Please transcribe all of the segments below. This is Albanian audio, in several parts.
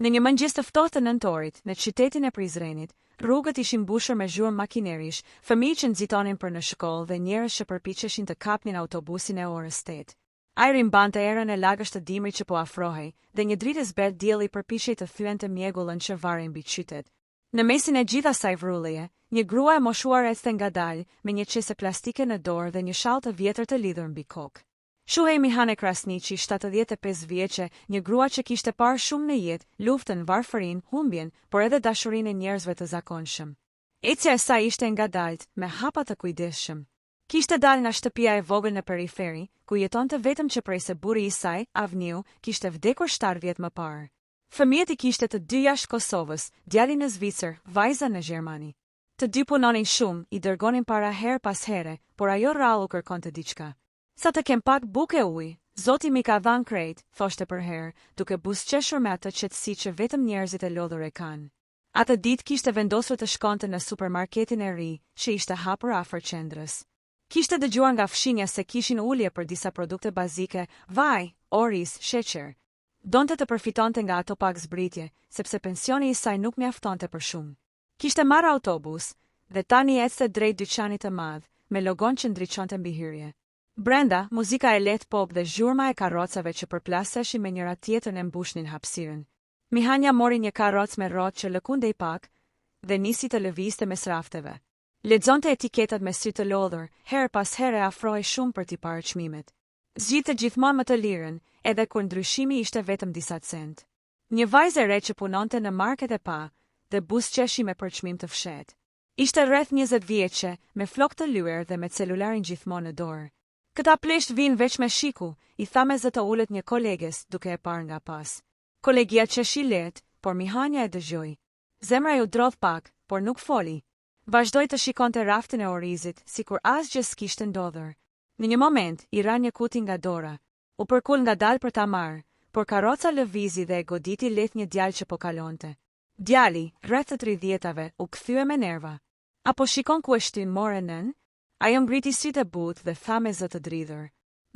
Në një mëngjes të ftohtë të nëntorit, në qytetin e Prizrenit, rrugët ishin mbushur me zhurmë makinerish, fëmijë që nxitonin për në shkollë dhe njerëz që përpiqeshin të kapnin autobusin e orës 8. Ajri mbante erën e lagësh të dimrit që po afrohej, dhe një dritë zbret dielli përpiqej të thyente mjegullën që varrej mbi qytet. Në mesin e gjithë asaj vrulleje, një grua e moshuar ecte ngadalë me një qese plastike në dorë dhe një shall të vjetër të lidhur mbi kokë. Shuhej Mihane Krasniqi, 75 vjeçe, një grua që kishte parë shumë në jetë, luftën, varfërinë, humbjen, por edhe dashurinë e njerëzve të zakonshëm. Ecja e saj ishte ngadalt, me hapa të kujdesshëm. Kishte dalë nga shtëpia e vogël në periferi, ku jetonte vetëm që prej se burri i saj, Avniu, kishte vdekur 7 vjet më parë. Fëmijët i kishte të dy jashtë Kosovës, djali në Zvicër, vajza në Gjermani. Të dy punonin shumë, i dërgonin para her pas here, por ajo rrallu kërkonte diçka. Sa të kem pak bukë ujë, Zoti mi ka dhënë krejt, thoshte për herë, duke buzëqeshur me atë qetësi që vetëm njerëzit e lodhur e kanë. Atë ditë kishte vendosur të shkonte në supermarketin e ri, që ishte hapur afër qendrës. Kishte dëgjuar nga fshinja se kishin ulje për disa produkte bazike, vaj, oriz, sheqer. Donte të përfitonte nga ato pak zbritje, sepse pensioni i saj nuk mjaftonte për shumë. Kishte marrë autobus, dhe tani ecte drejt dyqanit të madh, me logon që ndriçonte mbi hyrje. Brenda, muzika e lehtë pop dhe zhurma e karrocave që përplaseshin me njëra tjetrën e mbushnin hapësirën. Mihania mori një karrocë me rrotë që lëkundej pak dhe nisi të lëvizte mes rafteve. Lexonte etiketat me sy të lodhur, her pas here afrohej shumë për t'i parë çmimet. Zgjidhte gjithmonë më të lirën, edhe kur ndryshimi ishte vetëm disa cent. Një vajzë e re që punonte në market e pa dhe buzëqeshi me përçmim të fshehtë. Ishte rreth 20 vjeçe, me flokë të lyer dhe me celularin gjithmonë në dorë. Këta plesht vinë veç me shiku, i tha me zë të ullet një koleges, duke e parë nga pas. Kolegia qeshi lehtë, por Mihania e dëgjoi. Zemra ju drodh pak, por nuk foli. Vazhdoi të shikonte raftin e orizit, sikur asgjë s'kishte ndodhur. Në një moment, i ra një kuti nga dora. U përkull ngadalë për ta marrë, por karroca lëvizi dhe e goditi lehtë një djalë që po kalonte. Djali, rreth të 30-tave, u kthye me nerva. Apo shikon ku e shtyn more nën? Ajo ngriti sytë e butë dhe tha me zë të dridhur.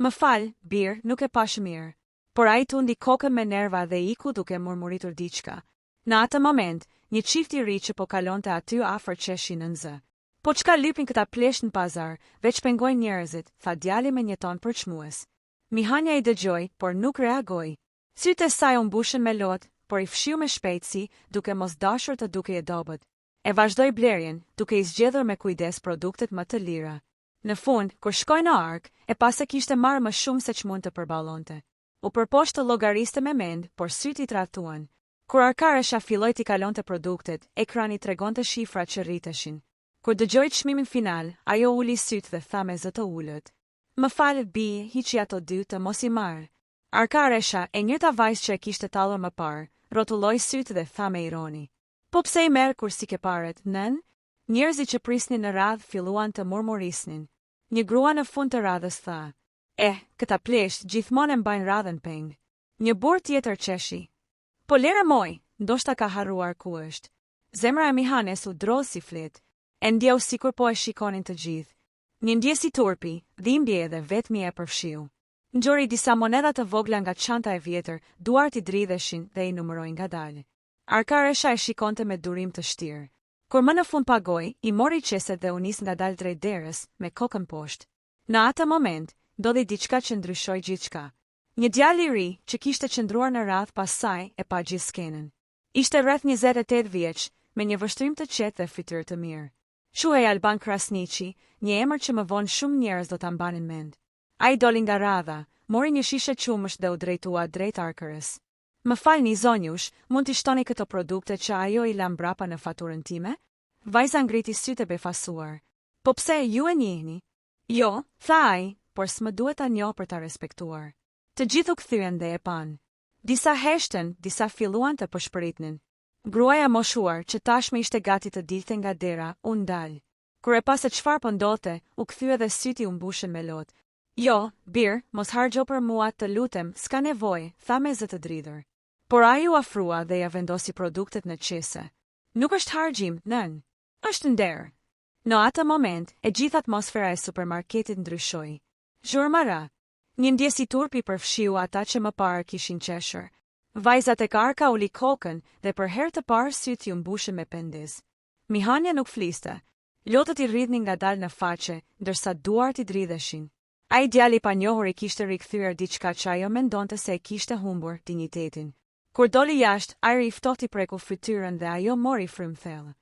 Më fal, bir, nuk e pash mirë. Por ai tundi kokën me nerva dhe iku duke murmuritur diçka. Në atë moment, një çift i ri që po kalonte aty afër qeshi në zë. Po çka lypin këta plesht në pazar, veç pengojnë njerëzit, tha djali me një ton përçmues. Mihania i dëgjoi, por nuk reagoi. Sytë e saj u mbushën me lotë, por i fshiu me shpejtësi, duke mos dashur të dukej e dobët. E vazhdoi blerjen, duke i zgjedhur me kujdes produktet më të lira. Në fund, kur shkoi në ark, e pas se kishte marrë më shumë se ç'mund të përballonte. U përpoq të llogariste me mend, por syt i tradhtuan. Kur arkaresha filloi t'i kalonte produktet, ekrani tregonte shifrat që rriteshin. Kur dëgjoi çmimin final, ajo uli syt dhe tha me zë të ulët. Më fal, bi, hiqi ato dy të mos i marr. Arkaresha, e njëjta vajzë që e kishte tallur më parë, rrotulloi syt dhe tha me ironi. Po pse i merr kur si ke paret, nën? Njerëzit që prisnin në radhë filluan të murmurisnin. Një grua në fund të radhës tha: këta plesht gjithmonë e mbajnë radhën peng. Një burr tjetër qeshi: Po lere moj, ndoshta ka harruar ku është. Zemra e Mihanes u drodh si flet. E ndjeu sikur po e shikonin të gjithë. Një ndjesi turpi, dhimbje edhe vetmi e përfshiu. Ngjori disa monedha të vogla nga çanta e vjetër, duart i dridheshin dhe i numëroi ngadalë. Arkaresha e shikonte me durim të shtirë. Kur më në fund pagoi, i mori qeset dhe u nis ngadalë drejt derës, me kokën poshtë. Në atë moment, ndodhi diçka që ndryshoi gjithçka. Një djalë i ri, që kishte qëndruar në radhë pas saj, e pa gjithë skenën. Ishte rreth 28 vjeç, me një vështrim të qetë dhe fytyrë të mirë. Quhej Alban Krasniqi, një emër që më vonë shumë njerëz do ta mbanin mend. Ai doli nga radha, mori një shishe qumësh dhe u drejtua drejt arkërës. Më falni zonjush, mund t'i shtoni këto produkte që ajo i la mbrapa në faturën time? Vajza ngriti sytë e befasuar. Po pse ju e njihni? Jo, tha ai, por s'më duhet ta njoh për ta respektuar. Të gjithu kthyen dhe e pan. Disa heshtën, disa filluan të përshpëritnin. Gruaja moshuar, që tashmë ishte gati të dilte nga dera, u ndal. Kur e pa se çfarë po ndodhte, u kthye dhe syti u mbushën me lotë. Jo, bir, mos harxho për mua, të lutem, s'ka nevojë, tha me zë të dridhur. Por ai u afrua dhe ja vendosi produktet në qese. Nuk është harxhim, nën. Është nder. Në atë moment, e gjithë atmosfera e supermarketit ndryshoi. Zhurma ra. Një ndjesi turpi përfshiu ata që më parë kishin qeshur. Vajzat e karka uli kokën dhe për herë të parë sytë ju mbushën me pendiz. Mihania nuk fliste. Lotët I rridhnin ngadalë në faqe, ndërsa duart I dridheshin. Ai djali pa njohur I kishte rikthyer diçka që ajo mendonte se e kishte humbur dinjitetin. Kur doli jashtë, ajri I ftohtë I preku fytyrën dhe ajo mori frym thellë.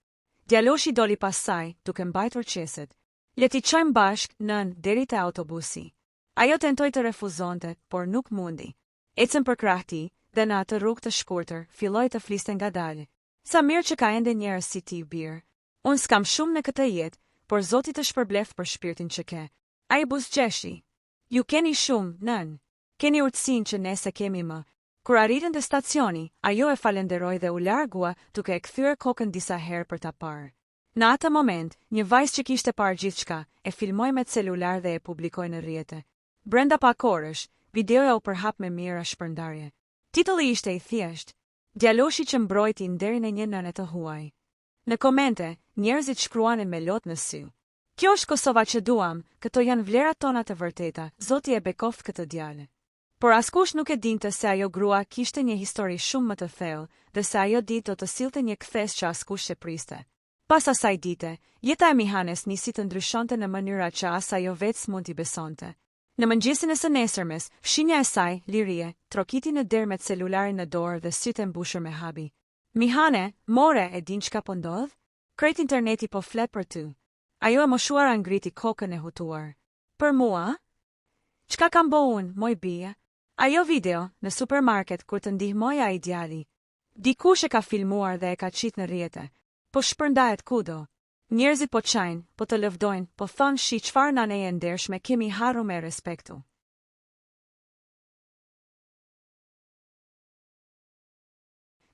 Djaloshi doli pas saj, duke mbajtur qeset. Le t'i çojmë bashk, nën, deri te autobusi. Ajo tentoi të refuzonte, por nuk mundi. Ecën për krah tij, dhe në atë rrugë të shkurtër, filloi të fliste ngadalë. Sa mirë që ka ende njerëz si ti, birë. Unë s'kam shumë në këtë jetë, por Zoti të shpërbleft për shpirtin që ke. Ai buzëqeshi. Ju keni shumë, nën. Keni urtësinë që ne se kemi më. Kur arritën te stacioni, ajo e falenderoi dhe u largua, duke e kthyer kokën disa herë për ta parë. Në atë moment, një vajzë që kishte parë gjithçka, e filmoi me celular dhe e publikoi në rrjete. Brenda pak orësh, videoja u përhap me mira shpërndarje. Titulli ishte I thjeshtë: Djaloshi që mbrojti nderin e një nëne të huaj. Në komente, njerëzit shkruanin me lot në sy. Kjo është Kosova që duam, këto janë vlerat tona të vërteta, Zoti e bekoft këtë djalë. Por askush nuk e dinte se ajo grua kishte një histori shumë më të thellë, dhe se ajo ditë do të sillte një kthes që askush e priste. Pas asaj dite, jeta e Mihanes nisi të ndryshonte në mënyra që as ajo vetë s'mund t'i besonte. Në mëngjesin e së nesërmes, fshinja e saj, lirie, trokiti në derë me celularin në dorë dhe sytë e mbushur me habi. Mihane, more, e din çka po ndodh? Krejt interneti po flet për ty. Ajo e moshuara ngriti kokën e hutuar. Për mua? Çka kam bo unë, moj bie? Ajo video, në supermarket kur të ndihmoja ai djali. Dikush e ka filmuar dhe e ka qit në rrjete. Po shpërndahet kudo. Njerëzit po qajnë, po të lëvdojnë, po thonë shi çfarë naneje ndershme kemi harru me respektu.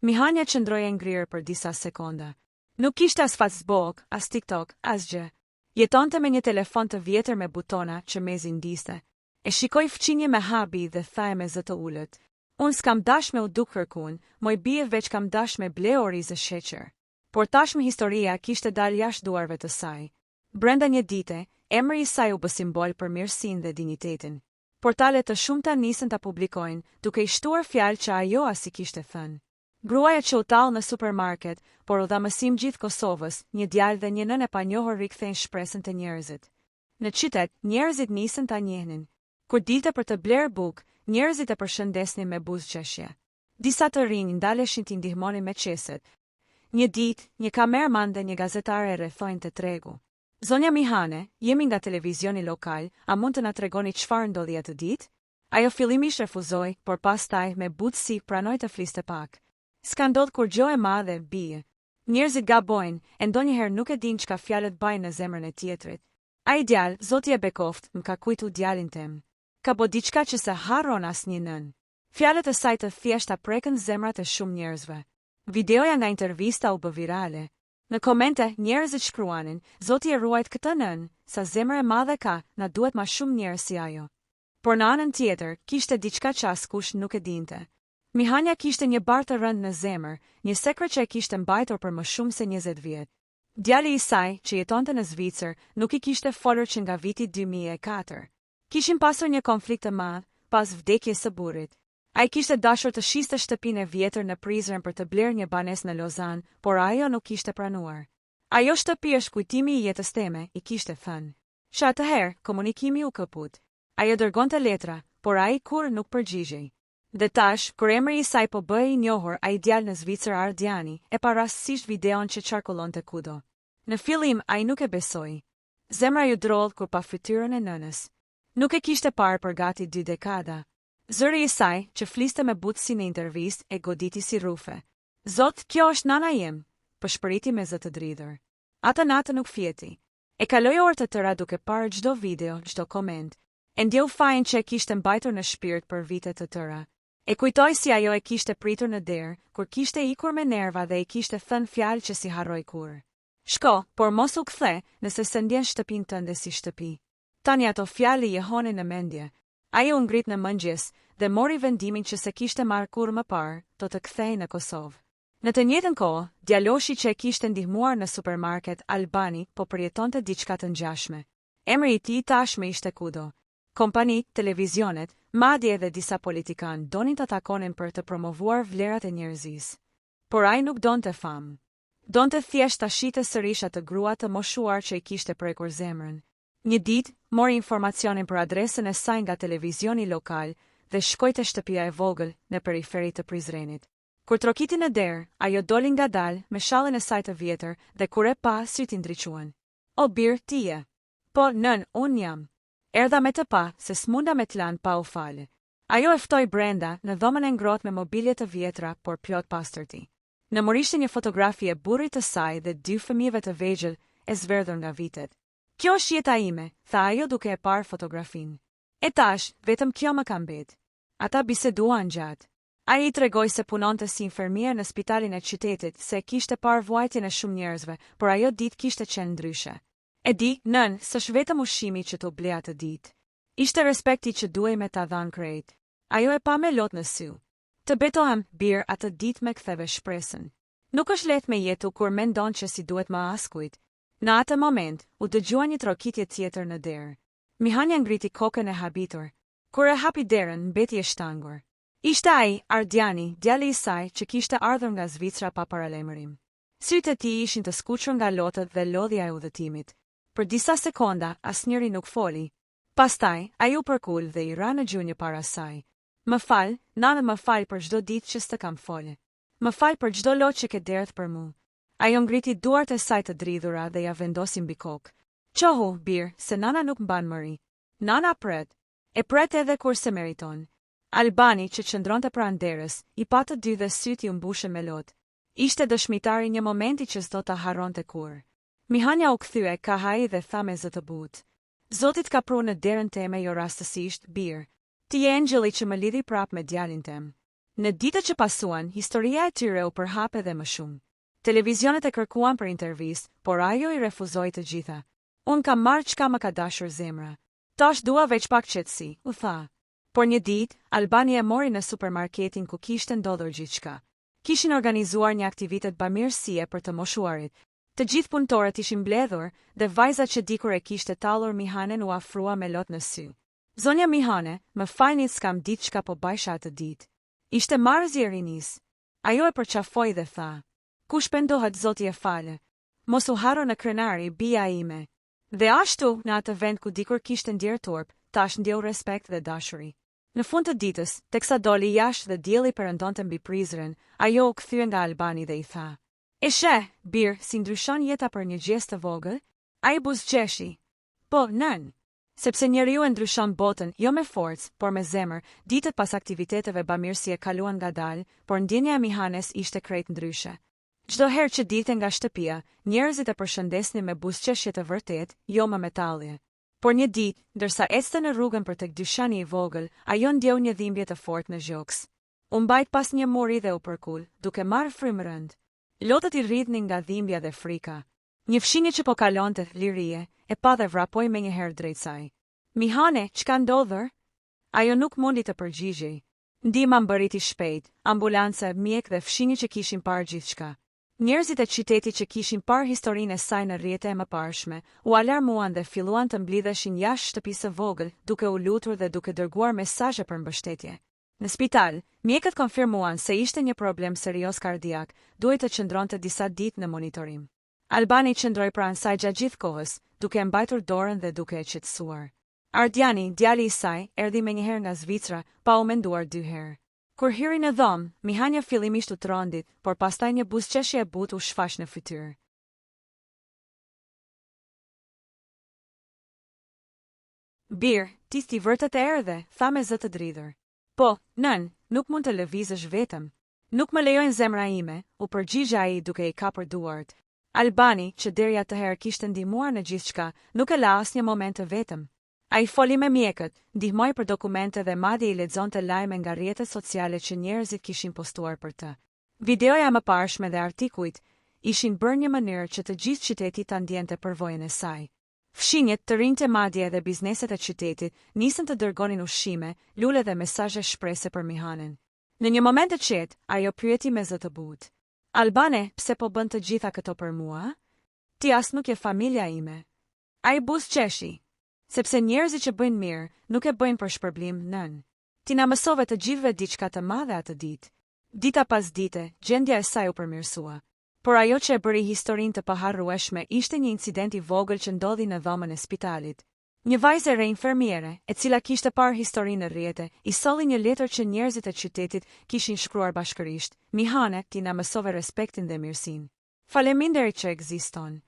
Mihania qëndroi e ngrirë për disa sekonda. Nuk kishte as Facebook, as TikTok, as gjë. Jetonte me një telefon të vjetër me butona që mezi ndiste. E shikoi fqinje me habi dhe thaje me zë të ulët. Unë s'kam dash me u duk kërkun, moj bie veç kam dash me ble orizë sheqer. Por tashmë historia kishte dalë jashtë duarve të saj. Brenda një dite, emri I saj u bë simbol për mirësinë dhe dinjitetin. Portale të shumta nisën ta publikojnë, duke I shtuar fjalë që ajo as I kishte thënë. Gruaja që u tall në supermarket, por u dha mësim gjithë Kosovës, një djalë dhe një nënë e panjohur rikthejnë shpresën të njerëzit. Në qytet, njerëzit nisën ta njehnin. Kur dilte për të blerë bukë, njerëzit e përshëndesnin me buzëqeshje. Disa të rinj ndaleshin t'i ndihmonin me qeset. Një ditë, një kamerman dhe një gazetare e rrethojnë të tregu. Zonja Mihane, jemi nga televizioni lokal, a mund të na tregoni çfarë ndodhi atë ditë? Ajo fillimisht refuzoi, por pastaj me butësi pranoi të fliste pak. S'ka ndodhur kur gjë e madhe, bie. Njerëzit gabojnë, e ndonjëherë nuk e din çka fjalët bajnë në zemrën e tjetrit. Ai djalë, Zoti e bekoft, më ka kujtu djalin tim. Ka bo diçka që se harron asnjë nën. Fjalët e saj të thjeshta prekën zemrat e shumë njerëzve. Videoja nga intervista u bë virale. Në komente, njerëzit shkruanin, Zoti e ruajt këtë nën, sa zemër e madhe ka, na duhet ma shumë njerëz si ajo. Por në anën tjetër, kishte diçka që askush nuk e dinte. Mihania kishte një barë të rënd në zemër, një sekret që e kishte mbajtur për më shumë se 20 vjet. Djali I saj, që jetonte në Zvicër, nuk I kishte folur që nga viti 2004. Kishin pasur një konflikt të madh, pas vdekjes së burrit. Ai kishte dashur të shiste shtëpinë e vjetër në Prizren për të blerë një banesë në Lozan, por ajo nuk kishte pranuar. Ajo shtëpi është kujtimi I jetës teme, I kishte thënë. Që atëherë, komunikimi u kaput. Ajo dërgonte letra, por ai kur nuk përgjigjej. Dhe tash, kur emri I saj po bëhej I njohur, ai djalë në Zvicër Ardiani, e pa rastësisht videon që qarkullonte kudo. Në fillim, ai nuk e besoi. Zemra ju drodh kur pa fytyrën e nënës. Nuk e kishte parë për gati 2 dekada. Zëri I saj, që fliste me butësi në intervistë, e goditi si rufe. Zot, kjo është nana jem, përshpëriti me zë të dridhur. Atë natë nuk fjeti. E kaloi orë të tëra duke parë çdo video, çdo koment. E ndjeu fajin që e kishte mbajtur në shpirt për vite të tëra. E kujtoi si ajo e kishte pritur në derë, kur kishte ikur me nerva dhe I kishte thënë fjalë që si harroi kur. Shko, por mos u kthe, nëse se ndjen shtëpinë tënde si shtëpi. Tani ato fjalë I jehonin në mendje. Ai u ngrit në mëngjes dhe mori vendimin që se kishte marrë kur më parë, do të kthehej në Kosovë. Në të njëjtën kohë, djaloshi që e kishte ndihmuar në supermarket Albani po përjetonte diçka të ngjashme. Emri I tij tashmë ishte kudo. Kompani, televizionet, madje edhe disa politikan donin të takonin për të promovuar vlerat e njerëzisë. Por ai nuk donte famë. Donte thjesht ta shite sërish atë grua të moshuar që I kishte prekur zemrën. Një ditë, mori informacionin për adresën e saj nga televizioni lokal dhe shkoi te shtëpia e vogël në periferi të Prizrenit. Kur trokiti në derë, ajo doli ngadalë me shallin e saj të vjetër dhe kur e pa, syt I ndriçuan. O bir, ti je? Po, nën, unë jam. Erdha me të pa, se s'munda me t'lan pa u falë. Ajo e ftoi brenda në dhomën e ngrohtë me mobilje të vjetra, por plot pastërti. Në morishte një fotografi e burrit të saj dhe 2 fëmijëve të vegjël e zverdhur nga vitet. Kjo është jeta ime, tha ajo duke e parë fotografinë. E tash, vetëm kjo më ka mbet. Ata biseduan gjatë. Ai I tregoi se punonte si infermier në spitalin e qytetit, se kishte parë vuajtjen e shumë njerëzve, por ajo ditë kishte qenë ndryshe. E di, nën, s'është vetëm ushqimi që t'u ble atë ditë. Ishte respekti që duhej me ta dhanë krejt. Ajo e pa me lot në sy. Të betohem, bir, atë ditë me ktheve shpresën. Nuk është lehtë me jetu kur mendon që si duhet më askujt. Në atë moment, u dëgjua një trokitje tjetër në derë. Mihania ngriti kokën e habitur. Kur e hapi derën, mbeti e shtangur. Ishte ai, Ardiani, djali I saj që kishte ardhur nga Zvicra pa paralajmërim. Sytë e tij ishin të skuqur nga lotët dhe lodhja e udhëtimit. Për disa sekonda, asnjëri nuk foli. Pastaj, ai u përkul dhe I ra në gjunjë para saj. Më fal, nana, më fal për çdo ditë që s'të kam folë. Më fal për çdo lot që ke derdh për mua. Ajo ngriti duart e saj të dridhura dhe ja vendosi mbi kokë. Qohu, bir, se nana nuk mban mëri. Nana pret. E pret edhe kur se meriton. Albani që qëndronte pranë derës, I pa të dy dhe syti u mbushën me lot. Ishte dëshmitari një momenti që s'do ta harronte kur. Mihania u kthye kahai dhe tha me zë të butë. Zotit ka pru në derën teme jo rastësisht, bir. Ti je engjëlli që më lidhi prap me djalin tem. Në ditët që pasuan, historia e tyre u përhap edhe më shumë. Televizionet e kërkuan për intervistë, por ajo I refuzoi të gjitha. Unë kam marrë çka më ka dashur zemra. Tash dua veç pak qetësi, u tha. Por një ditë, Albani e mori në supermarketin ku kishte ndodhur gjithçka. Kishin organizuar një aktivitet bamirësie për të moshuarit. Të gjithë punëtorët ishin mbledhur dhe vajza që dikur e kishte tallur Mihanen u afrua me lot në sy. Zonja Mihane, më falni s'kam ditë çka po bajsha atë ditë. Ishte marrëzi e rinis. Ajo e përqafoi dhe tha. Kush pendohet Zoti e falë? Mos u harro në krenari, bija ime. Dhe ashtu, në atë vend ku dikur kishte ndjer turp, tash ndjeu respekt dhe dashuri. Në fund të ditës, teksa doli jashtë dhe dielli perëndonte mbi Prizren, ajo u kthye nga Albani dhe I tha. E sheh, bir, si ndryshon jeta për një gjestë të vogël? Ai buzëqeshi. Po, nën. Sepse njeriu e ndryshon botën, jo me forcë, por me zemër, ditët pas aktiviteteve bamirësie kaluan ngadalë, por ndjenja e Mihanes ishte krejt ndryshe. Çdo herë që dilte nga shtëpia, njerëzit e përshëndesnin me buzëqeshje të vërtet, jo me metallje. Por një ditë, ndërsa ecte në rrugën për tek dyqani I vogël, ajo ndjeu një dhimbje të fortë në gjoks. U mbajt pas një muri dhe u përkul, duke marrë frymë rënd. Lotët I rridhnin nga dhimbja dhe frika. Një fshinje që po kalonte lirie, e pa dhe vrapoi menjëherë drejt saj. Mihane, çka ndodhër? Ajo nuk mundi të përgjigjej. Ndihma mbërriti shpejt, ambulance, mjek dhe fshinje që kishin parë gjithçka. Njerëzit e qytetit që kishin parë historinë e saj në rrjete e mëparshme, u alarmuan dhe filluan të mblidheshin jashtë shtëpisë së vogël, duke u lutur dhe duke dërguar mesazhe për mbështetje. Në spital, mjekët konfirmuan se ishte një problem serioz kardiak, duhej të qëndronte disa ditë në monitorim. Albani qëndroi pranë saj gjatë gjithë kohës, duke e mbajtur dorën dhe duke e qetësuar. Ardiani, djali I saj, erdhi menjëherë nga Zvicra, pa u menduar 2 herë. Kur hyri në dhomë, Mihania fillimisht u trondit, por pastaj një buzëqeshje e butë u shfaq në fytyrë. Bir, ti vërtet e erdhe, tha me zë të dridhur. Po, nën, nuk mund të lëvizësh vetëm. Nuk më lejojnë zemra ime, u përgjigja ai duke I kapur duart. Albani, që deri atëherë kishte ndihmuar në gjithçka, nuk e la asnjë moment të vetëm. Ai foli me mjekët, ndihmoi për dokumente dhe madje I lexonte lajme nga rrjetet sociale që njerëzit kishin postuar për të. Videoja më parshme dhe artikujt ishin bërë një mënyrë që të gjithë qyteti ta ndjente përvojën e saj. Fshinjet, të rinjtë madje edhe bizneset e qytetit nisën të dërgonin ushqime, lule dhe mesazhe shprese për Mihanen. Në një moment të qetë, ajo pyeti me zë të butë. Albane, pse po bën të gjitha këto për mua? Ti as nuk je familja ime. Ai buzëqeshi. sepse njerëzit që bëjnë mirë nuk e bëjnë për shpërblim nën. Ti na mësove të gjithëve diçka të madhe atë ditë. Dita pas dite, gjendja e saj u përmirësua. Por ajo që e bëri historinë të paharrueshme ishte një incident i vogël që ndodhi në dhomën e spitalit. Një vajzë re infermiere, e cila kishte parë historinë në rrjete, i solli një letër që njerëzit e qytetit kishin shkruar bashkërisht. Mihane, ti na mësove respektin dhe mirësinë. Faleminderit që ekziston.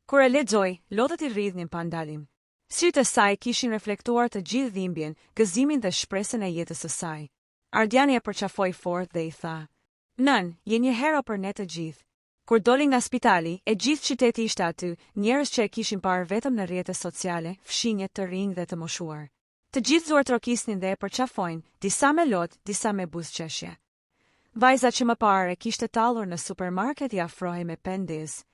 Kur e lexoj, lotët i rridhnin pa ndalim. Sytë e saj kishin reflektuar të gjithë dhimbjen, gëzimin dhe shpresën e jetës së saj. Ardiani e përqafoi fort dhe i tha: "Nën, je një hero për ne të gjithë." Kur doli nga spitali, e gjithë qyteti ishte aty, njerëz që e kishin parë vetëm në rrjetet sociale, fshinje të rinj dhe të moshuar. Të gjithë zuartrokisnin dhe e përqafojnë, disa me lot, disa me buzëqeshje. Vajza që më parë kishte tallur në supermarket i afrohej me pendez.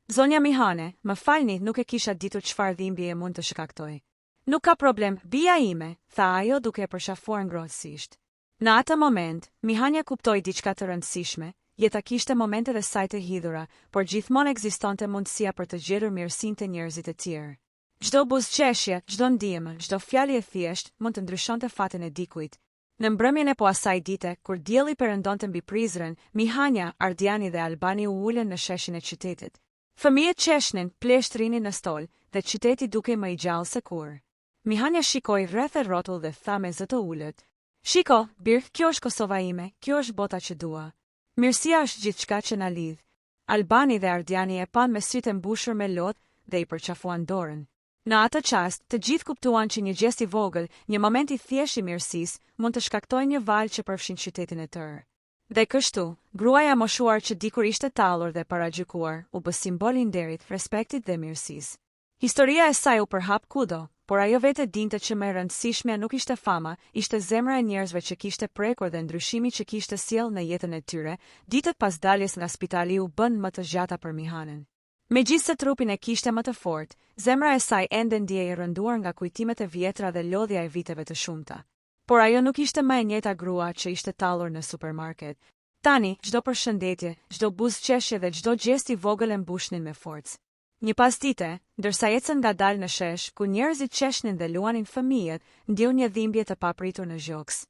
"Zonja Mihane, më falni, nuk e kisha ditur çfarë dhimbje mund të shkaktoj." "Nuk ka problem, bija ime," tha ajo duke e përqafuar ngrohtësisht. Në atë moment, Mihania kuptoi diçka të rëndësishme. Jeta kishte momentet e saj të hidhura, por gjithmonë ekzistonte mundësia për të gjetur mirësinë te njerëzit e tjerë. Çdo buzëqeshje, çdo ndihmë, çdo fjalë e thjeshtë mund të ndryshonte fatin e dikujt. Në mbrëmjen e po asaj dite, kur dielli perëndonte mbi prizren, Mihania, Ardiani dhe Albani u ulën në sheshin e qytetit. Fëmijët qeshnin, plesht rinin në stol, dhe qyteti dukej më i gjallë se kur. Mihania shikoi rreth e rrotull dhe tha me zë të ulët: "Shiko, birë, kjo është Kosova ime, kjo është bota që dua. Mirësia është gjithçka që na lidh." Albani dhe Ardiani e pan me sytë mbushur me lotë dhe i përqafuan dorën. Në atë çast, të gjithë kuptuan që një gjest i vogël, një moment i thjeshtë i mirësisë, mund të shkaktojë një val që përfshin qytetin e tërë. Dhe kështu, gruaja moshuar që dikur ishte tallur dhe paragjykuar, u bë simbol i nderit, respektit dhe mirësisë. Historia e saj u përhap kudo, por ajo vetë dinte që më e rëndësishmja nuk ishte fama, ishte zemra e njerëzve që kishte prekur dhe ndryshimi që kishte sjellë në jetën e tyre. Ditët pas daljes nga spitali u bën më të gjata për Mihanen. Megjithse trupin e kishte më të fortë, zemra e saj ende ndjej e rënduar nga kujtimet e vjetra dhe lodhja e viteve të shumta. Por ajo nuk ishte më e njëjta grua që ishte tallur në supermarket. Tani, çdo përshëndetje, çdo buzëqeshje dhe çdo gjest i vogël e mbushnin me forcë. Një pasdite, ndërsa ecën ngadalë në shesh, ku njerëzit qeshnin dhe luanin fëmijët, ndjeu një dhimbje të papritur në gjoks.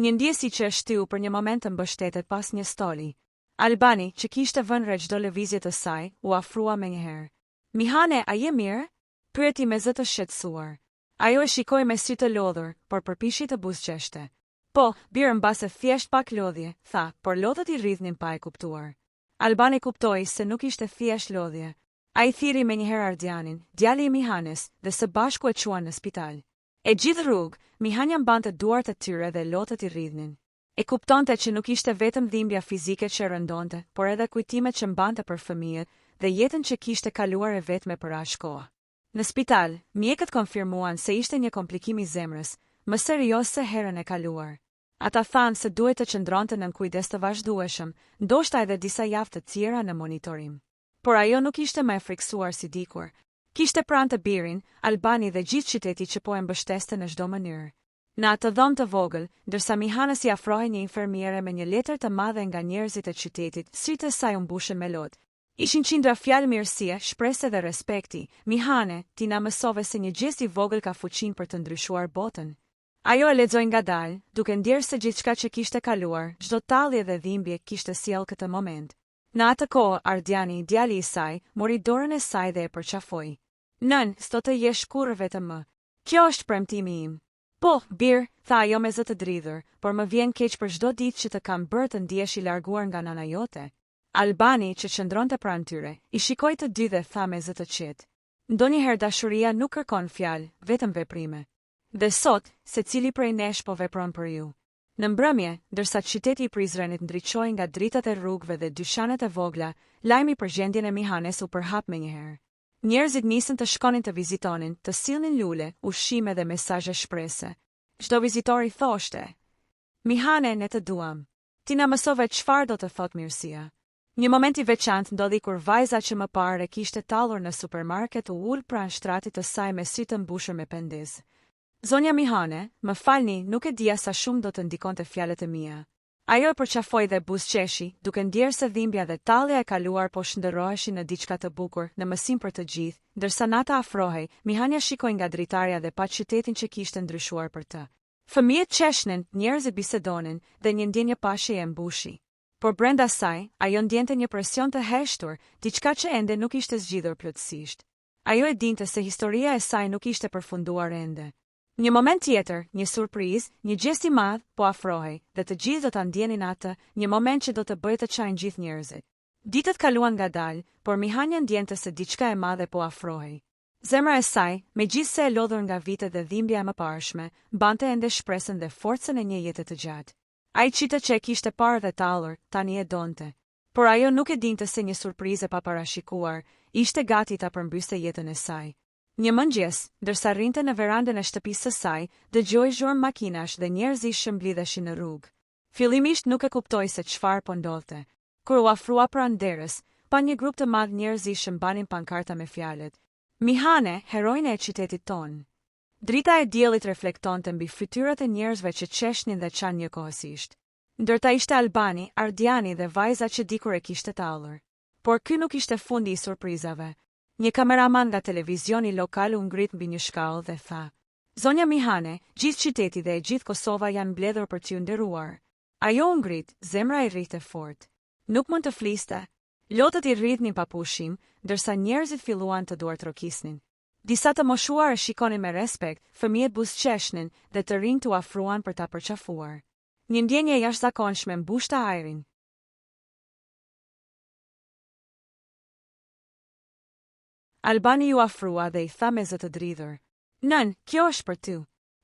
Një ndjesi që e shtyu për një moment të mbështetet pas një stoli. Albani, që kishte vënë re çdo lëvizje të saj, u afrua menjëherë. "Mihane, a je mirë?" pyeti me zë të shqetësuar. Ajo e shikoi me sy të lodhur, por përpishi të buzëqeshte. "Po, birë mbase thjesht pak lodhje," tha, por lodhët i rridhnin pa e kuptuar. Albani kuptoi se nuk ishte thjesht lodhje. A i thiri me njëherë Ardianin, djali i Mihanes, dhe së bashku e quan në spital. E gjithë rrugë, Mihania mbante duart e tyre dhe lotët i rridhnin. E kuptonte që nuk ishte vetëm dhimbja fizike që rëndonte, por edhe kujtimet që mbante për fëmijët dhe jetën që kishte kaluar e vetme për aq kohë. Në spital, mjekët konfirmuan se ishte një komplikim i zemrës, më serioz se herën e kaluar. Ata thanë se duhet të qëndronte në kujdes të vazhdueshëm, ndoshta edhe disa javë të tjera në monitorim. Por ajo nuk ishte më e friksuar si dikur. Kishte pranë të birin, Albani dhe gjithë qyteti që po e mbështeste në çdo mënyrë. Në atë dhomë të vogël, ndërsa Mihana si afrohej një infermiere me një letër të madhe nga njerëzit e qytetit, sytë e saj u mbushën me lotë. Ishin qindra fjalë mirësie, shpresë dhe respekti. "Mihane, ti na mësove se një gjest i vogël ka fuqinë për të ndryshuar botën." Ajo e lexoi ngadalë, duke ndjerë se gjithçka që kishte kaluar, çdo tallje dhe dhimbje kishte sjellë këtë moment. Në atë kohë, Ardiani, djali i saj, mori dorën e saj dhe e përqafoi. "Nën, s'do të jesh kurrë vetëm më. Kjo është premtimi im." "Po, birë," tha ajo me zë të dridhur, "por më vjen keq për çdo ditë që të kam bërë të ndihesh i larguar nga nana jote." Albani, që qëndronte pranë tyre, i shikoi të dy dhe tha me zë të qetë. "Ndonjëherë dashuria nuk kërkon fjalë, vetëm veprime. Dhe sot, secili prej nesh po vepron për ju." Në mbrëmje, ndërsa qyteti i Prizrenit ndriçoi nga dritat e rrugëve dhe dyqanet e vogla, lajmi për gjendjen e Mihanes u përhap menjëherë. Njerëzit nisën të shkonin të vizitonin, të sillnin lule, ushqime dhe mesazhe shprese. Çdo vizitor i thoshte: "Mihane, ne të duam. Ti na mësove çfarë do të thotë mirësia." Një moment i veçantë ndodhi kur vajza që më parë kishte tallur në supermarket u ul pranë shtratit të saj me sy të mbushur me pendez. "Zonja Mihane, më falni, nuk e dija sa shumë do të ndikonte fjalët e mia." Ajo e përqafoi dhe buzëqeshi, duke ndjerë se dhimbja dhe tallja e kaluar po shndërroheshin në diçka të bukur, në mësim për të gjithë, ndërsa Nata afrohej, Mihania shikoi nga dritarja dhe pa qytetin që kishte ndryshuar për të. Fëmijët qeshnin, njerëzit bisedonin dhe një ndjenjë pashje e mbushi. Por brenda saj, ajo ndjente një presion të heshtur, diçka që ende nuk ishte zgjidhur plotësisht. Ajo e dinte se historia e saj nuk ishte përfunduar ende. Një moment tjetër, një surprizë, një gjest i madh po afrohej, dhe të gjithë do ta ndjenin atë, një moment që do të bëjë të çajin gjithë njerëzit. Ditët kaluan ngadalë, por Mihania ndjente se diçka e madhe po afrohej. Zemra e saj, megjithse e lodhur nga vitet dhe dhimbja e mëparshme, mbante ende shpresën dhe forcën e një jete të gjatë. Ai çita që e kishte parë dhe tallur, tani e donte. Por ajo nuk e dinte se një surprizë e paparashikuar ishte gati ta përmbyste jetën e saj. Një mëngjes, ndërsa rrinte në verandën e shtëpisë së saj, dëgjoi zhurmë makinash dhe njerëzish që mblidheshin në rrugë. Fillimisht nuk e kuptoi se çfarë po ndodhte. Kur u afrua pranë derës, pa një grup të madh njerëzish që mbanin pankarta me fjalët: "Mihane, heroine e qytetit ton." Drita e diellit reflektonte mbi fytyrat e njerëzve që qeshnin dhe qanë njëkohësisht. Ndërta ishte Albani, Ardiani dhe vajza që dikur e kishte tallur. Por ky nuk ishte fundi i surprizave. Një kameraman nga televizioni lokal u ngrit mbi një shkallë dhe tha: "Zonja Mihane, gjithë qyteti dhe e gjithë Kosova janë mbledhur për t'ju nderuar." Ajo u ngrit, zemra i rrite fort. Nuk mund të fliste. Lotët i rridhnin pa pushim, ndërsa njerëzit filluan të duartrokisnin. Disa të moshuar e shikonin me respekt, fëmijët buzëqeshnin dhe të rinjt u afruan për ta përqafuar. Një ndjenjë e jashtëzakonshme mbushte ajrin. Albani ju afrua dhe i tha me zë të dridhur: "Nën, kjo është për ty.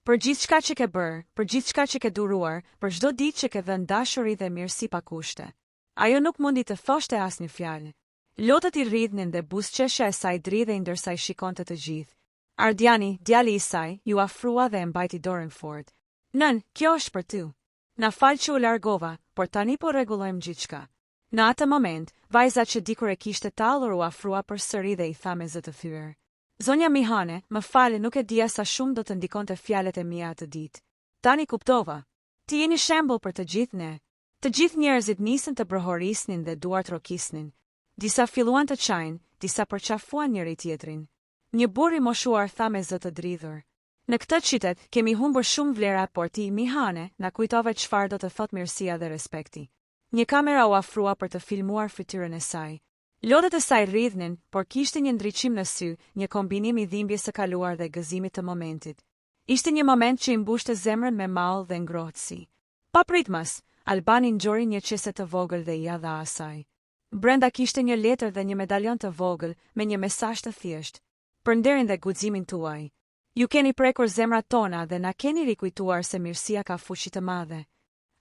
Për gjithçka që ke bërë, për gjithçka që ke duruar, për çdo ditë që ke dhënë dashuri dhe mirësi pa kushte." Ajo nuk mundi të thoshte asnjë fjalë. Lotët i rridhnin dhe buzëqeshja e saj dridhej ndërsa i shikonte të gjithë. Ardiani, djali i saj, ju afrua dhe e mbajti dorën fort. "Nën, kjo është për ty. Na fal që u largova, por tani po rregullojmë gjithçka." Në atë moment, vajza që dikur e kishte tallur u afrua përsëri dhe i tha me zë të thyer: "Zonja Mihane, më fal, nuk e dija sa shumë do të ndikonte fjalët e mia atë ditë. Tani kuptova. Ti je një shembull për të gjithë ne." Të gjithë njerëzit nisën të brohorisnin dhe duartrokisnin. Disa filluan të çajin, disa përqafuan njëri tjetrin. Një burr i moshuar tha me zë të dridhur: "Në këtë qytet kemi humbur shumë vlera, por ti, Mihane, na kujtove çfarë do të thotë mirësia dhe respekti." Një kamera u afrua për të filmuar fytyrën e saj. Lotët e saj rridhnin, por kishte një ndriçim në sy, një kombinim i dhimbjes së kaluar dhe gëzimit të momentit. Ishte një moment që i mbushte zemrën me mall dhe ngrohtësi. Papritmas, Albani ngjori një qese të vogël dhe ia dha asaj. Brenda kishte një letër dhe një medaljon të vogël me një mesazh të thjeshtë: "Për nderin dhe guximin tuaj. Ju keni prekur zemrat tona dhe na keni rikujtuar se mirësia ka fuqi të madhe."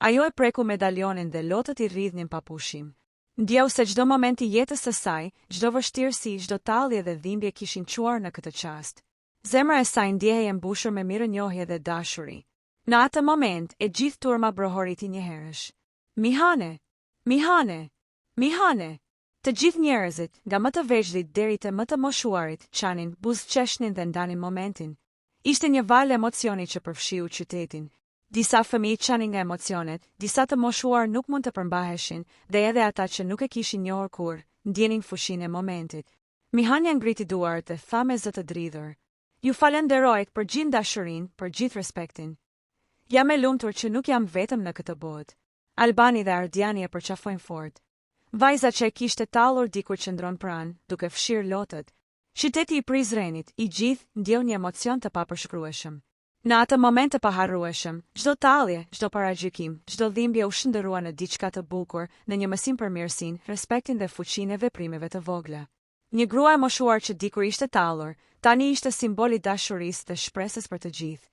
Ajo e preku medaljonin dhe lotët i rridhnin pa pushim. Ndjeu se çdo moment i jetës së saj, çdo vështirësi, çdo tallje dhe dhimbje kishin çuar në këtë çast. Zemra e saj ndjehej e mbushur me mirënjohje dhe dashuri. Në atë moment, e gjithë turma brohoriti njëherësh: "Mihane! Mihane! Mihane!" Të gjithë njerëzit, nga më të vegjëlit deri te më të moshuarit, qanin, buzëqeshnin dhe ndanin momentin. Ishte një val emocioni që përfshiu qytetin. Disa fëmijë qanin nga emocionet, disa të moshuar nuk mund të përmbaheshin, dhe edhe ata që nuk e kishin njohur kurrë, ndjenin fuqinë e momentit. Mihania ngriti duart dhe tha me zë të dridhur: "Ju falenderoj për gjithë dashurinë, për gjithë respektin. Jam e lumtur që nuk jam vetëm në këtë botë." Albani dhe Ardiani e përqafojnë fort. Vajza që e kishte tallur dikur qëndron pranë, duke fshirë lotët. Qyteti i Prizrenit, i gjithë, ndjeu një emocion të papërshkrueshëm. Në atë moment të paharrueshëm, çdo tallje, çdo paragjykim, çdo dhimbje u shndërrua në diçka të bukur, në një mësim për mirësinë, respektin dhe fuqinë e veprimeve të vogla. Një grua e moshuar që dikur ishte tallur, tani ishte simbol i dashurisë dhe shpresës për të gjithë.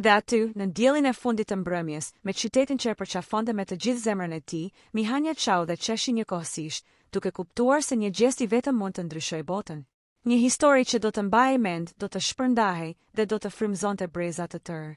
Dhe aty, në diellin e fundit të mbrëmjes, me qytetin që e përqafonte me të gjithë zemrën e tij, Mihania çau dhe qeshi njëkohësisht, duke kuptuar se një gjest i vetëm mund të ndryshojë botën. Një histori që do të mbahej mend, do të shpërndahej dhe do të frymëzonte breza të tërë.